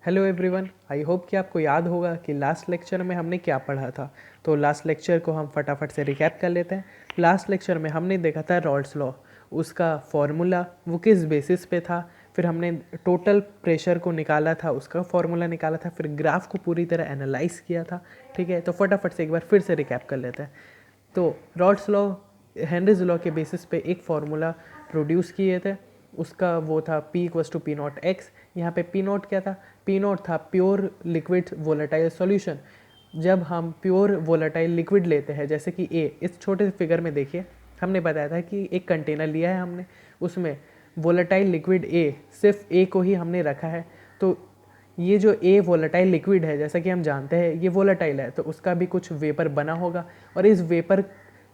Hello everyone, I hope कि आपको याद होगा कि लास्ट लेक्चर में हमने क्या पढ़ा था। तो लास्ट लेक्चर को हम फटाफट से रिकैप कर लेते हैं। लास्ट लेक्चर में हमने देखा था रॉल्स लॉ, उसका फॉर्मूला वो किस बेसिस पे था। फिर हमने टोटल प्रेशर को निकाला था, उसका फॉर्मूला निकाला था, फिर ग्राफ को पूरी तरह एनालाइज किया था। ठीक है, तो फटाफट से एक बार फिर से रिकैप कर लेते हैं। तो रॉल्स लॉ, हेनरीज लॉ के बेसिस पे एक फार्मूला प्रोड्यूस किए थे, उसका वो था P equals to P naught X. यहाँ पे पी नॉट क्या था? पी नॉट था प्योर लिक्विड वोलेटाइल सॉल्यूशन। जब हम प्योर वोलेटाइल लिक्विड लेते हैं, जैसे कि ए, इस छोटे से फिगर में देखिए, हमने बताया था कि एक कंटेनर लिया है हमने, उसमें वोलेटाइल लिक्विड ए, सिर्फ ए को ही हमने रखा है। तो ये जो ए वोलेटाइल लिक्विड है, जैसा कि हम जानते हैं ये वोलेटाइल है, तो उसका भी कुछ वेपर बना होगा और इस वेपर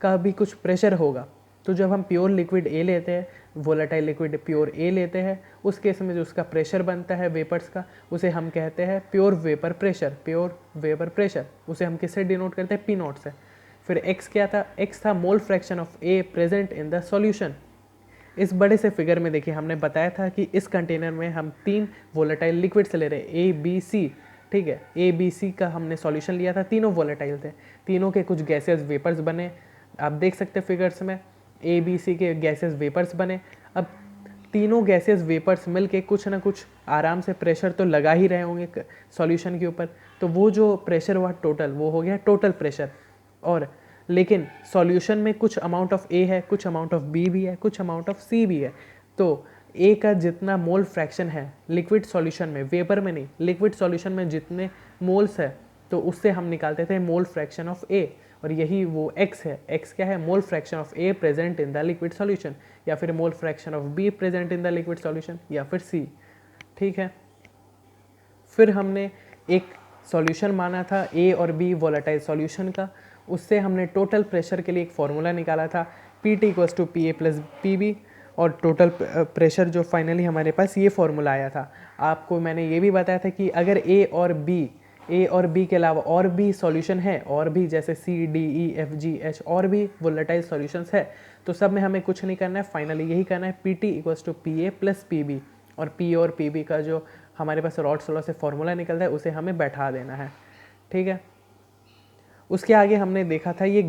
का भी कुछ प्रेशर होगा। तो जब हम प्योर लिक्विड ए लेते हैं, वोलेटाइल लिक्विड प्योर ए लेते हैं, उस केस में जो उसका प्रेशर बनता है वेपर्स का, उसे हम कहते हैं pure vapour pressure. Pure vapour pressure उसे हम किससे डिनोट करते हैं? पी नॉट से। फिर एक्स क्या था? एक्स था mole fraction of A present in the solution. इस बड़े से फिगर में देखिए, हमने बताया था कि इस कंटेनर में हम 3 वोलेटाइल लिक्विड से ले रहे हैं, ए बी सी। ठीक है, ए बी सी का हमने सॉल्यूशन लिया था, तीनों वोलेटाइल थे, तीनों के कुछ गैसेस वेपर्स बने। आप देख सकते हैं फिगर्स में, ए बी सी के गैसेस वेपर्स बने। अब तीनों गैसेस वेपर्स मिल के कुछ ना कुछ आराम से प्रेशर तो लगा ही रहे होंगे सॉल्यूशन के ऊपर। तो वो जो प्रेशर हुआ टोटल, वो हो गया टोटल प्रेशर। और लेकिन सॉल्यूशन में कुछ अमाउंट ऑफ ए है, कुछ अमाउंट ऑफ बी भी है, कुछ अमाउंट ऑफ सी भी है। तो ए का जितना मोल फ्रैक्शन है लिक्विड सॉल्यूशन में, वेपर में नहीं, लिक्विड सॉल्यूशन में जितने मोल्स है, तो उससे हम निकालते थे मोल फ्रैक्शन ऑफ ए। और यही वो एक्स है। एक्स क्या है? Mole fraction of A present in the liquid solution, या फिर मोल fraction of be present in the liquid solution, या फिर सी। ठीक है, फिर हमने एक सॉल्यूशन माना था ए और बी वोलेटाइल सॉल्यूशन का, उससे हमने टोटल प्रेशर के लिए एक फॉर्मूला निकाला था, P T equals to P A plus P B. और टोटल प्रेशर जो फाइनली हमारे पास ये फॉर्मूला आया था। आपको मैंने ये भी बताया था कि अगर ए और बी के अलावा और भी सॉल्यूशन है, और भी जैसे C D E F G H और भी वोलेटाइल सॉल्यूशंस है, तो सब में हमें कुछ नहीं करना है, फाइनली यही करना है, P T equals to P A plus P B. और पी और पी बी का जो हमारे पास रॉल्स लॉ से फॉर्मूला निकलता है, उसे हमें बैठा देना है। ठीक है, उसके आगे हमने देखा था ये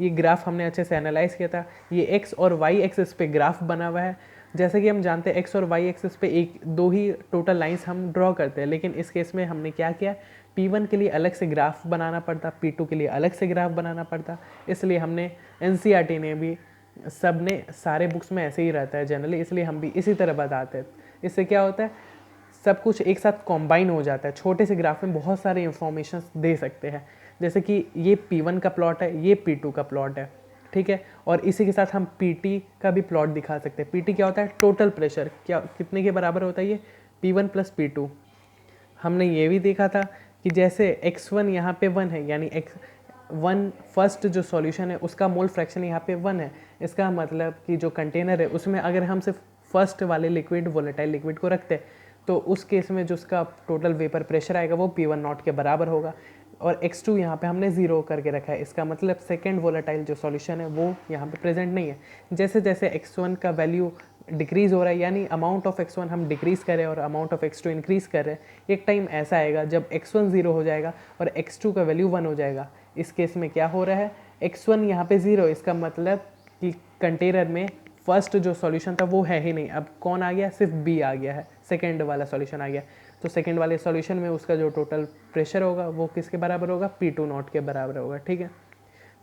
ग्राफ हमने अच्छे से एनालाइज किया था। ये एक्स और वाई एक्सिस पे ग्राफ बना हुआ है। जैसे कि हम जानते हैं एक्स और वाई एक्सिस पे एक दो ही टोटल लाइंस हम ड्रॉ करते हैं, लेकिन इस केस में हमने क्या किया, P1 के लिए अलग से ग्राफ बनाना पड़ता, P2 के लिए अलग से ग्राफ बनाना पड़ता। इसलिए हमने NCERT ने भी, सब ने, सारे बुक्स में ऐसे ही रहता है जनरली, इसलिए हम भी इसी तरह बताते हैं। इससे क्या होता है, सब कुछ एक साथ कॉम्बाइन हो जाता है, छोटे से ग्राफ में बहुत सारे इंफॉर्मेशन दे सकते हैं। जैसे कि ये P1 का प्लॉट है, ये P2 का प्लॉट है। ठीक है, और इसी के साथ हम PT का भी प्लॉट दिखा सकते हैं। PT क्या होता है? Total pressure. क्या कितने के बराबर होता है ये? P1 plus P2। हमने ये भी देखा था कि जैसे x1 यहाँ पे 1 है, यानी x1 फर्स्ट जो सॉल्यूशन है उसका मोल फ्रैक्शन यहाँ पे 1 है। इसका मतलब कि जो कंटेनर है उसमें अगर हम सिर्फ फर्स्ट वाले लिक्विड, वोलेटाइल लिक्विड को रखते हैं, तो उस केस में जो उसका टोटल वेपर प्रेशर आएगा वो P1 नॉट के बराबर होगा। और x2 यहाँ पे हमने 0 करके रखा है, इसका मतलब सेकेंड वोलेटाइल जो सॉल्यूशन है वो यहाँ पे प्रेजेंट नहीं है। जैसे जैसे x1 का वैल्यू डिक्रीज़ हो रहा है, यानी अमाउंट ऑफ x1 हम डिक्रीज़ कर रहे हैं और अमाउंट ऑफ x2 इंक्रीज़ कर रहे हैं, एक टाइम ऐसा आएगा जब x1 0 हो जाएगा और x2 का वैल्यू 1 हो जाएगा। इस केस में क्या हो रहा है, x1 यहाँ पे 0, इसका मतलब कि कंटेनर में फर्स्ट जो सॉल्यूशन था वो है ही नहीं। अब कौन आ गया? सिर्फ b आ गया है, सेकेंड वाला सॉल्यूशन आ गया। तो सेकेंड वाले सॉल्यूशन में उसका जो टोटल प्रेशर होगा वो किसके बराबर होगा? P2 नॉट के बराबर होगा। ठीक है,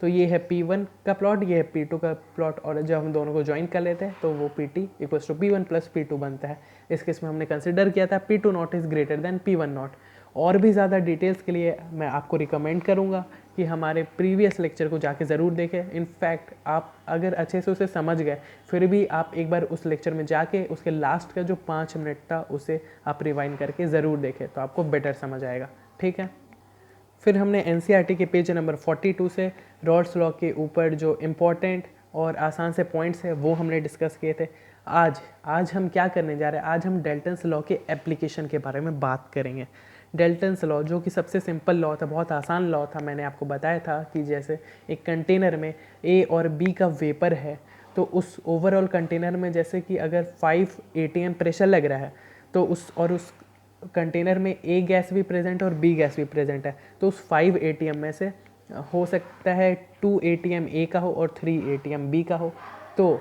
तो ये है P1 का प्लॉट, ये है P2 का प्लॉट, और जब हम दोनों को ज्वाइन कर लेते हैं तो वो PT equals to P1 plus P2 बनता है। इस केस में हमने कंसिडर किया था P2 not is greater than P1 not. और भी ज़्यादा डिटेल्स के लिए मैं आपको रिकमेंड करूँगा कि हमारे प्रीवियस लेक्चर को जाके ज़रूर देखें। इनफैक्ट आप अगर अच्छे से उसे समझ गए, फिर भी आप एक बार उस लेक्चर में जाके उसके लास्ट का जो 5 मिनट था उसे आप रिवाइंड करके ज़रूर देखें, तो आपको बेटर समझ आएगा। ठीक है, फिर हमने NCERT के पेज नंबर 42 से रॉल्स लॉ के ऊपर जो इम्पोर्टेंट और आसान से पॉइंट्स है वो हमने डिस्कस किए थे। आज हम क्या करने जा रहे हैं, आज हम डेल्टन्स लॉ के एप्लीकेशन के बारे में बात करेंगे। डेल्टन्स लॉ जो कि सबसे सिंपल लॉ था, बहुत आसान लॉ था। मैंने आपको बताया था कि जैसे एक कंटेनर में A और B का वेपर है, तो उस ओवरऑल कंटेनर में जैसे कि अगर 5 atm प्रेशर लग रहा है, तो उस कंटेनर में ए गैस भी प्रेजेंट है और बी गैस भी प्रेजेंट है, तो उस 5 एटीएम में से हो सकता है 2 एटीएम ए का हो और 3 एटीएम बी का हो। तो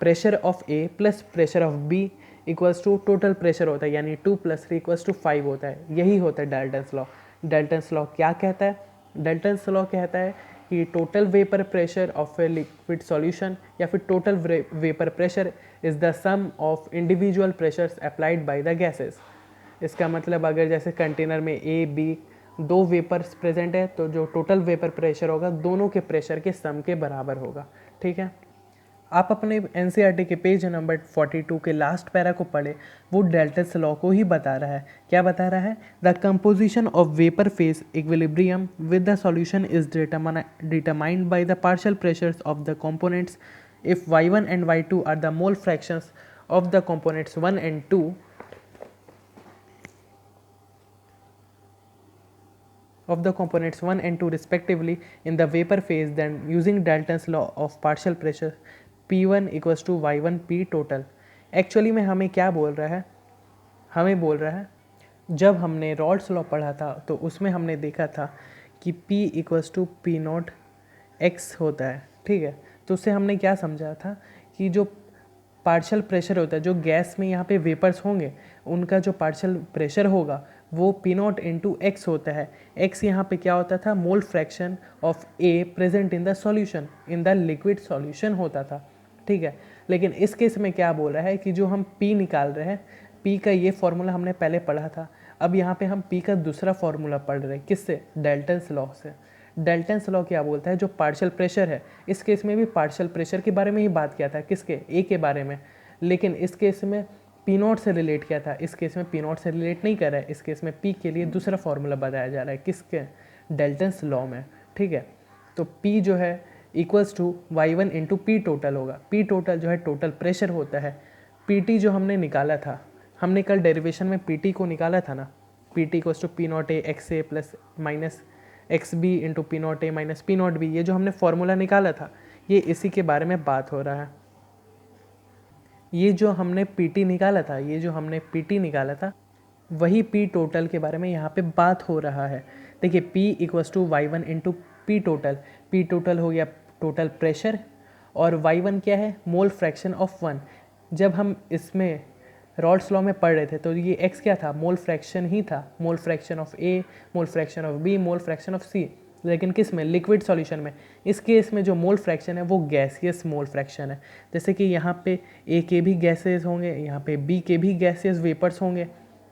pressure of A plus pressure of B equals to total pressure होता है, यानी 2 + 3 = 5 होता है। यही होता है डाल्टन्स लॉ। डाल्टन्स लॉ क्या कहता है? डाल्टन्स लॉ कहता है कि total vapour pressure of a liquid solution या फिर total vapour pressure is the sum of individual pressures applied by the gases. इसका मतलब अगर जैसे कंटेनर में ए बी 2 वेपर्स प्रेजेंट है तो जो टोटल वेपर प्रेशर होगा दोनों के प्रेशर के सम के बराबर होगा। ठीक है, आप अपने एनसीईआरटी के पेज नंबर 42 के लास्ट पैरा को पढ़े, वो डाल्टन्स लॉ को ही बता रहा है। क्या बता रहा है? The composition of vapour phase equilibrium with the solution is determined by the partial pressures of the components if y1 and y2 are the mole fractions of the components 1 and 2 of the components 1 and 2 respectively in the vapor phase, then using Dalton's law of partial pressure P1 equals to Y1 P total। Actually में हमें क्या बोल रहा है? हमें बोल रहा है जब हमने रॉल्स लॉ पढ़ा था तो उसमें हमने देखा था कि P equals to P naught X होता है। ठीक है, तो उससे हमने क्या समझा था कि जो पार्शियल प्रेशर होता है, जो गैस में यहाँ पे वेपर्स होंगे उनका जो पार्शियल प्रेशर होगा वो पी नॉट इंटू एक्स होता है। एक्स यहाँ पे क्या होता था? Mole fraction of A present in the solution, in the liquid solution होता था। ठीक है, लेकिन इस केस में क्या बोल रहा है कि जो हम पी निकाल रहे हैं, पी का ये फॉर्मूला हमने पहले पढ़ा था, अब यहाँ पे हम पी का दूसरा फॉर्मूला पढ़ रहे हैं। किससे? डाल्टन्स लॉ से। डाल्टन्स लॉ क्या बोलता है? जो पार्शियल प्रेशर है, इस केस में भी पार्शियल प्रेशर के बारे में ही बात किया था। किसके? ए के बारे में, लेकिन इस केस में पी नॉट से रिलेट किया था। इस केस में पी नॉट से रिलेट नहीं कर रहा है, इस केस में पी के लिए दूसरा फॉर्मूला बताया जा रहा है। किसके? डाल्टन्स लॉ में। ठीक है, तो पी जो है equals to y1 into P total होगा। पी टोटल जो है टोटल प्रेशर होता है। पी जो हमने निकाला था, हमने कल डेरिवेशन में पी को निकाला था ना, P equals to P naught A X A plus minus X B into P naught A minus P naught B. ये जो हमने फॉर्मूला निकाला था ये इसी के बारे में बात हो रहा है। ये जो हमने पीटी निकाला था, ये जो हमने पीटी निकाला था वही पी टोटल के बारे में यहाँ पे बात हो रहा है। देखिए P equals to y1 into P total. P total हो गया टोटल प्रेशर और y1 क्या है? Mole fraction of 1। जब हम इसमें रॉल्स लॉ में पढ़ रहे थे तो ये x क्या था? मोल फ्रैक्शन ही था। Mole fraction of A, mole fraction of B, mole fraction of C. लेकिन किस में? लिक्विड सॉल्यूशन में। इस केस में जो मोल फ्रैक्शन है वो गैसियस मोल फ्रैक्शन है। जैसे कि यहाँ पे ए के भी गैसेस होंगे, यहाँ पे बी के भी गैसियस वेपर्स होंगे,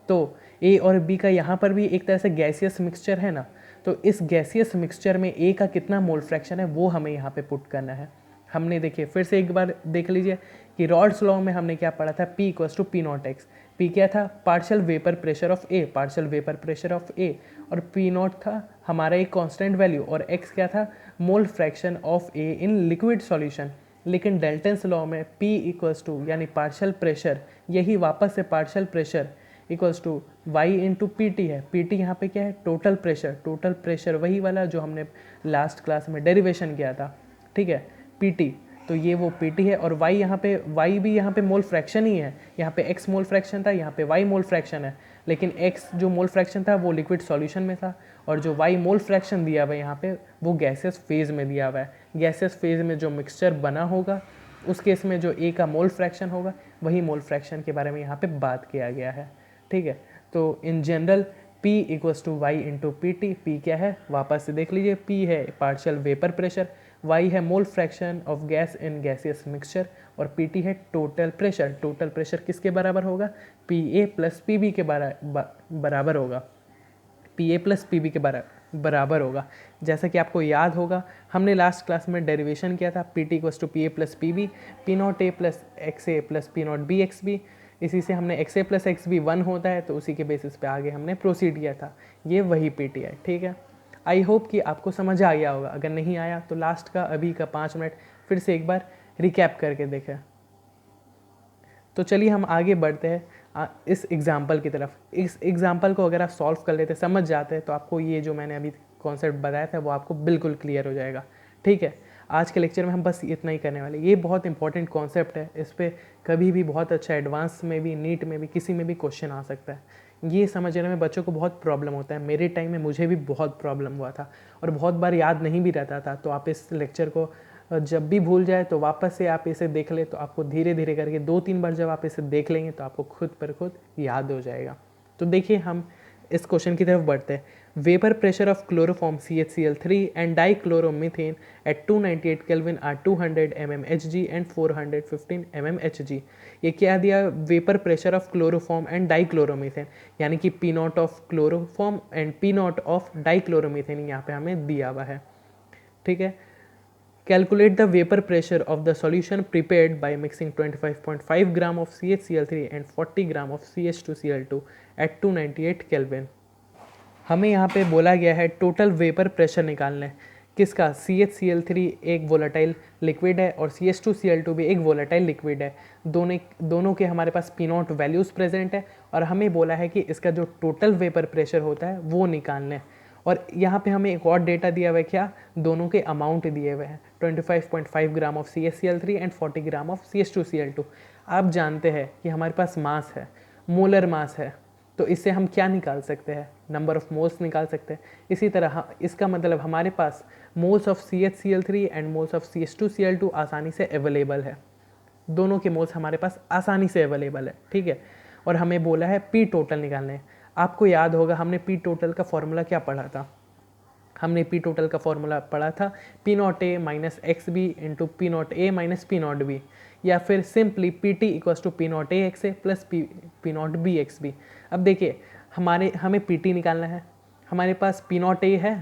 तो ए और बी का यहाँ पर भी एक तरह से गैसियस मिक्सचर है ना। तो इस गैसियस मिक्सचर में ए का कितना मोल फ्रैक्शन है वो हमें यहाँ पे पुट करना है। हमने देखिए फिर से एक बार देख लीजिए कि रॉल्स लॉ में हमने क्या पढ़ा था? P equals to P naught X. P क्या था? Partial vapour pressure of A, partial vapour pressure of A, और पी नॉट था हमारा एक कांस्टेंट वैल्यू, और एक्स क्या था? Mole fraction of A in liquid solution. लेकिन डाल्टन्स लॉ में P इक्वल्स टू यानी पार्शियल प्रेशर, यही वापस से partial pressure equals to Y into P T है। पी टी यहाँ पे क्या है? Total pressure. टोटल प्रेशर वही वाला जो हमने लास्ट क्लास में डेरिवेशन किया था। ठीक है, पी टी, तो ये वो पी टी है। और वाई यहाँ पे, वाई भी यहाँ पे मोल फ्रैक्शन ही है। यहाँ पे एक्स मोल फ्रैक्शन था, यहाँ पे वाई मोल फ्रैक्शन है। लेकिन एक्स जो मोल फ्रैक्शन था वो लिक्विड सॉल्यूशन में था, और जो वाई मोल फ्रैक्शन दिया हुआ है यहाँ पे वो गैसेस फेज में दिया हुआ है। गैसेस फेज में जो मिक्सचर बना होगा उस केस में जो ए का मोल फ्रैक्शन होगा वही मोल फ्रैक्शन के बारे में यहाँ पे बात किया गया है। ठीक है, तो in general P equals to Y into P T. P क्या है? वापस से देख लीजिए, P है पार्शियल वेपर प्रेशर, Y है mole fraction of gas in gaseous mixture, और PT है टोटल प्रेशर। टोटल प्रेशर किसके बराबर होगा? PA प्लस PB के बराबर होगा। PA प्लस PB के बराबर होगा। जैसा कि आपको याद होगा हमने लास्ट क्लास में डेरिवेशन किया था, PT equals to PA plus PB, P naught A plus XA plus P naught B XB। इसी से हमने XA प्लस XB 1 होता है, तो उसी के बेसिस पे आगे हमने प्रोसीड किया था। ये वही PT है। ठीक है, आई होप कि आपको समझ आ गया होगा। अगर नहीं आया तो लास्ट का अभी का 5 मिनट फिर से एक बार रिकैप करके देखें। तो चलिए हम आगे बढ़ते हैं इस एग्जाम्पल की तरफ। इस एग्जाम्पल को अगर आप सॉल्व कर लेते, समझ जाते हैं, तो आपको ये जो मैंने अभी कॉन्सेप्ट बताया था वो आपको बिल्कुल क्लियर हो जाएगा। ठीक है, आज के लेक्चर में हम बस इतना ही करने वाले। ये बहुत इंपॉर्टेंट कॉन्सेप्ट है, इस पर कभी भी बहुत अच्छा एडवांस में भी, नीट में भी, किसी में भी क्वेश्चन आ सकता है। ये समझने में बच्चों को बहुत प्रॉब्लम होता है। मेरे टाइम में मुझे भी बहुत प्रॉब्लम हुआ था और बहुत बार याद नहीं भी रहता था। तो आप इस लेक्चर को जब भी भूल जाए तो वापस से आप इसे देख ले, तो आपको धीरे धीरे करके 2-3 बार जब आप इसे देख लेंगे तो आपको खुद पर खुद याद हो जाएगा। तो देखिए हम इस क्वेश्चन की तरफ बढ़ते हैं। Vapour pressure of chloroform CHCl3 and dichloromethane at 298 kelvin are 200 mmHg and 415 mmHg। ये क्या दिया? Vapour pressure of chloroform and dichloromethane, यानी कि P naught of chloroform and P naught of dichloromethane यहाँ पे हमें दिया हुआ है। ठीक है। Calculate the vapor pressure of the solution prepared by mixing 25.5 gram of CHCl3 and 40 gram of CH2Cl2 at 298 Kelvin। हमें यहाँ पे बोला गया है टोटल वेपर प्रेशर निकालना है। किसका? CHCl3 एक वोलेटाइल लिक्विड है और CH2Cl2 भी एक वोलेटाइल लिक्विड है। दोनों के हमारे पास P नॉट वैल्यूज़ प्रेजेंट है और हमें बोला है कि इसका जो टोटल वेपर प्रेशर होता है वो निकालना है। और यहाँ पे हमें एक और डेटा दिया हुआ है, क्या? दोनों के अमाउंट दिए हुए हैं, 25.5 gram of CHCl3 and 40 gram of CH2Cl2। आप जानते हैं कि हमारे पास मास है, मोलर मास है, तो इससे हम क्या निकाल सकते हैं? नंबर ऑफ मोल्स निकाल सकते हैं। इसी तरह इसका मतलब हमारे पास moles of CHCl3 and moles of CH2Cl2 आसानी से अवेलेबल है। दोनों के मोल्स हमारे पास आसानी से अवेलेबल है। ठीक है। और हमें बोला है P टोटल निकालने। आपको याद होगा हमने P टोटल का फॉर्मूला क्या पढ़ा था? हमने P टोटल का फॉर्मूला पढ़ा था P naught A minus X B into P naught A minus P naught B, या फिर simply PT equals to P naught A X A plus P naught B X B. अब देखिए हमें PT निकालना है। हमारे पास P नॉट ए है,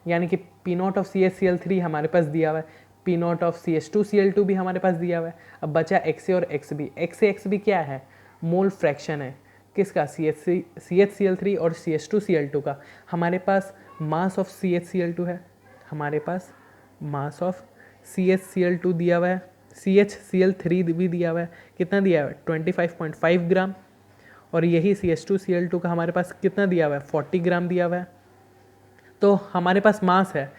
यानी कि P नॉट ऑफ CHCl3 हमारे पास दिया हुआ है, P नॉट ऑफ CH2Cl2 भी हमारे पास दिया हुआ है। अब बचा XA और XB। XA क्या है? मोल फ्रैक्शन है। किसका? CHCl3 और CH2Cl2 का। हमारे पास मास ऑफ CHCl2 है, हमारे पास मास ऑफ CHCl2 दिया हुआ है, CHCl3 भी दिया हुआ है। कितना दिया हुआ है? 25.5 ग्राम। और यही CH2Cl2 का हमारे पास कितना दिया हुआ है? 40 ग्राम दिया हुआ है। तो हमारे पास मास है,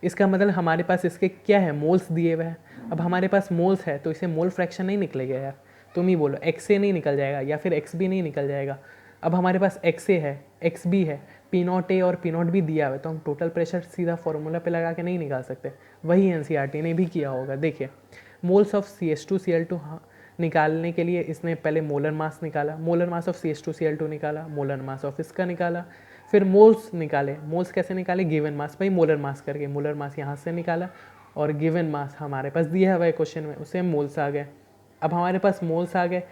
इसका मतलब हमारे पास इसके क्या है? मोल्स दिए हुए हैं। अब हमारे पास मोल्स है तो इसे मोल फ्रैक्शन नहीं निकलेगा यार, तुम ही बोलो। XA नहीं निकल जाएगा या फिर XB नहीं निकल जाएगा। अब हमारे पास XA है, XB है, P नॉट ए और P नॉट भी दिया हुआ है, तो हम टोटल प्रेशर सीधा फॉर्मूला पे लगा के नहीं निकाल सकते। वही NCERT ने भी किया होगा। देखिए मोल्स ऑफ CH2Cl2 निकालने के लिए इसने पहले मोलर मास निकाला, मोलर मास ऑफ CH2Cl2 निकाला, मोलर मास ऑफ इसका निकाला, फिर मोल्स निकाले। मोल्स कैसे निकाले? गिवन मास, भाई मोलर मास करके मोलर मास यहाँ से निकाला और गिवन मास हमारे पास दिया हुआ है क्वेश्चन में, उससे मोल्स आ गए। अब हमारे पास मोल्स आ गए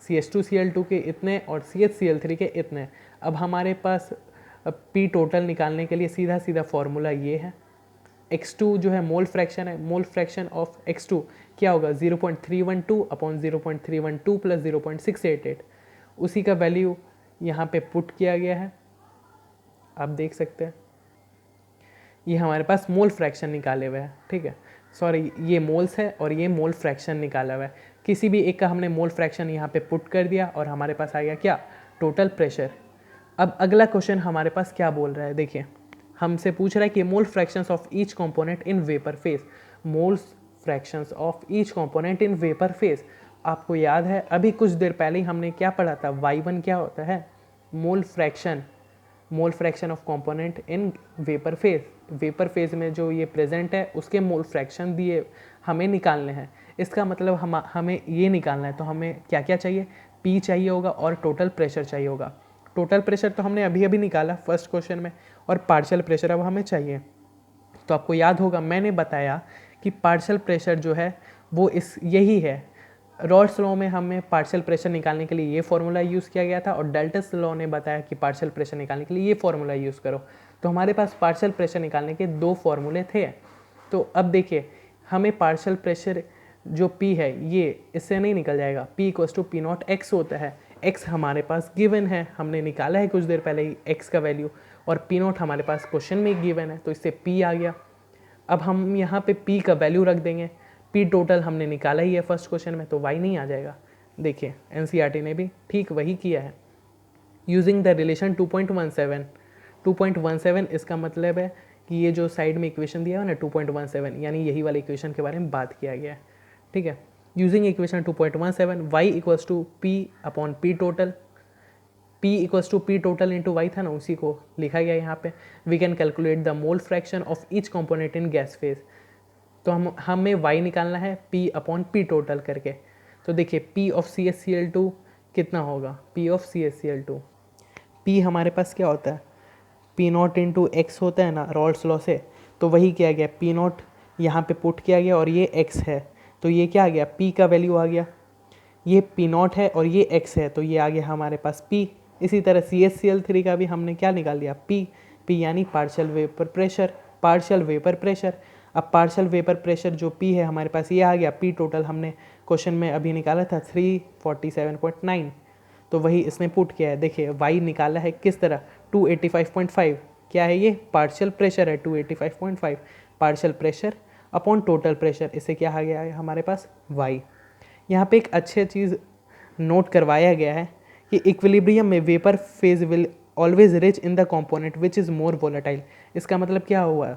CH2Cl2 के इतने और CHCl3 के इतने। अब हमारे पास P टोटल निकालने के लिए सीधा सीधा फॉर्मूला ये है। X2 जो है मोल फ्रैक्शन है, मोल फ्रैक्शन ऑफ X2 क्या होगा? 0.312 अपॉन 0.312 प्लस 0.688। उसी का वैल्यू यहाँ पे पुट किया गया है, आप देख सकते हैं। ये हमारे पास मोल फ्रैक्शन निकाले हुए हैं। ठीक है, सॉरी ये मोल्स है और ये मोल फ्रैक्शन निकाला हुआ है। किसी भी एक का हमने मोल फ्रैक्शन यहाँ पे पुट कर दिया और हमारे पास आ गया क्या? Total pressure. अब अगला क्वेश्चन हमारे पास क्या बोल रहा है? देखिए हमसे पूछ रहा है कि mole fractions of each component in vapour phase. Moles fractions of each component in vapour phase. आपको याद है अभी कुछ देर पहले ही हमने क्या पढ़ा था? Y1 क्या होता है? Mole fraction, mole fraction of component in vapour phase. Vapour phase में जो ये प्रेजेंट है उसके मोल फ्रैक्शन दिए हमें निकालने हैं। इसका मतलब हमें ये निकालना है, तो हमें क्या क्या चाहिए? P चाहिए होगा और टोटल प्रेशर चाहिए होगा। टोटल प्रेशर तो हमने अभी अभी निकाला फर्स्ट क्वेश्चन में, और पार्शियल प्रेशर अब हमें चाहिए। तो आपको याद होगा मैंने बताया कि पार्शियल प्रेशर जो है वो यही है। रॉल्स लॉ में हमें पार्शियल प्रेशर निकालने के लिए ये फॉर्मूला यूज़ किया गया था और डाल्टन्स लॉ ने बताया कि पार्शियल प्रेशर निकालने के लिए ये फॉर्मूला यूज़ करो। तो हमारे पास पार्शियल प्रेशर निकालने के 2 फॉर्मूले थे। तो अब देखिए हमें पार्शियल प्रेशर जो P है ये इससे नहीं निकल जाएगा। P equals to P naught X होता है। X हमारे पास गिवन है, हमने निकाला है कुछ देर पहले ही X का वैल्यू, और P नॉट हमारे पास क्वेश्चन में गिवन है, तो इससे P आ गया। अब हम यहाँ पे P का वैल्यू रख देंगे। P टोटल हमने निकाला ही है फर्स्ट क्वेश्चन में, तो Y नहीं आ जाएगा। देखिए NCERT ने भी ठीक वही किया है। यूजिंग द रिलेशन 2.17, 2.17 इसका मतलब है कि ये जो साइड में इक्वेशन दिया है ना 2.17, यानी यही वाली इक्वेशन के बारे में बात किया गया है। ठीक है, using equation 2.17 y equals to P upon P टोटल, P equals to P total into Y था ना, उसी को लिखा गया यहाँ पे. We can calculate the mole fraction of each component in gas phase. तो हमें y निकालना है p अपॉन पी टोटल करके. तो देखिए p ऑफ CaCl2 कितना होगा, p ऑफ CaCl2, p हमारे पास क्या होता है, पी नॉट इंटू एक्स होता है ना रॉल्स लॉ से. तो वही किया गया, पी नॉट यहाँ पे पुट किया गया और ये एक्स है. तो ये क्या आ गया, p का वैल्यू आ गया, ये पी नॉट है और ये एक्स है, तो ये आ गया हमारे पास p. इसी तरह CaCl3 का भी हमने क्या निकाल लिया, p यानी partial vapour pressure, partial vapour pressure. अब पार्शियल वेपर प्रेशर जो p है हमारे पास, ये आ गया p टोटल हमने क्वेश्चन में अभी निकाला था 347.9. तो वही इसने पुट किया है. देखिए y निकाला है किस तरह, 285.5. क्या है ये, पार्शियल प्रेशर है, 285.5 partial pressure upon total pressure. इससे क्या आ गया है हमारे पास y. यहाँ पे एक अच्छी चीज़ नोट करवाया गया है कि इक्विलिब्रियम में vapour phase will always rich in the component which is more volatile. इसका मतलब क्या हुआ,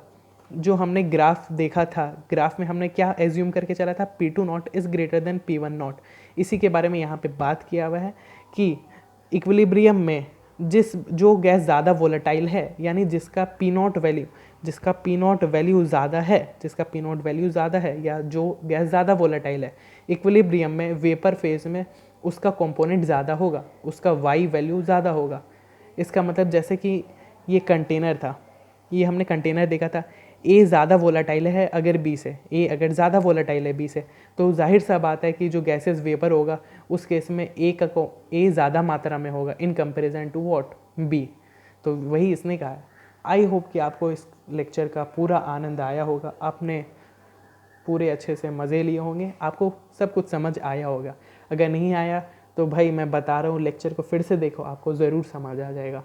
जो हमने ग्राफ देखा था, ग्राफ में हमने क्या एज्यूम करके चला था, P2 not is greater than P1 not. इसी के बारे में यहाँ पे बात किया हुआ है कि इक्विलिब्रियम में जो गैस ज़्यादा वोलेटाइल है, यानी जिसका P नॉट वैल्यू ज़्यादा है या जो गैस ज़्यादा वोलेटाइल है, इक्विलिब्रियम में वेपर फेज में उसका कंपोनेंट ज़्यादा होगा, उसका y वैल्यू ज़्यादा होगा. इसका मतलब जैसे कि ये कंटेनर था, ये हमने कंटेनर देखा था, A ज़्यादा वोलेटाइल है अगर B से, A अगर ज़्यादा वोलेटाइल है B से, तो जाहिर सा बात है कि जो गैसेस वेपर होगा उस केस में A ज़्यादा मात्रा में होगा in comparison to what, B. तो वही इसने कहा है. आई होप कि आपको इस लेक्चर का पूरा आनंद आया होगा, आपने पूरे अच्छे से मज़े लिए होंगे, आपको सब कुछ समझ आया होगा. अगर नहीं आया तो भाई मैं बता रहा हूँ, लेक्चर को फिर से देखो, आपको ज़रूर समझ आ जाएगा.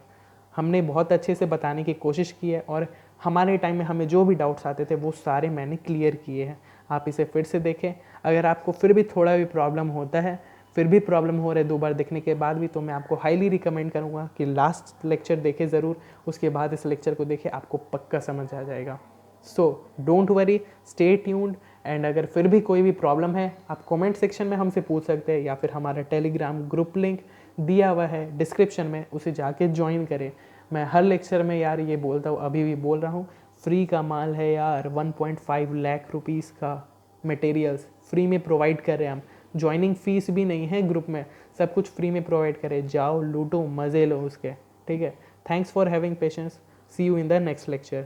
हमने बहुत अच्छे से बताने की कोशिश की है और हमारे टाइम में हमें जो भी डाउट्स आते थे वो सारे मैंने क्लियर किए हैं. आप इसे फिर से देखें. अगर आपको फिर भी थोड़ा भी प्रॉब्लम होता है, फिर भी प्रॉब्लम हो रहा है 2 बार देखने के बाद भी, तो मैं आपको हाईली रिकमेंड करूँगा कि लास्ट लेक्चर देखें ज़रूर, उसके बाद इस लेक्चर को देखें, आपको पक्का समझ आ जाएगा. So don't worry, stay tuned. And अगर फिर भी कोई भी प्रॉब्लम है, आप कमेंट सेक्शन में हमसे पूछ सकते हैं या फिर हमारा टेलीग्राम ग्रुप लिंक दिया हुआ है डिस्क्रिप्शन में, उसे जाके ज्वाइन करें. मैं हर लेक्चर में यार ये बोलता हूँ, अभी भी बोल रहा हूँ, फ्री का माल है यार. 1.5 लाख रुपीज़ का मटेरियल्स फ्री में प्रोवाइड कर रहे हैं हम. ज्वाइनिंग फीस भी नहीं है ग्रुप में, सब कुछ फ्री में प्रोवाइड करें. जाओ लूटो, मज़े लो उसके. ठीक है. Thanks for having patience. See you in the next lecture.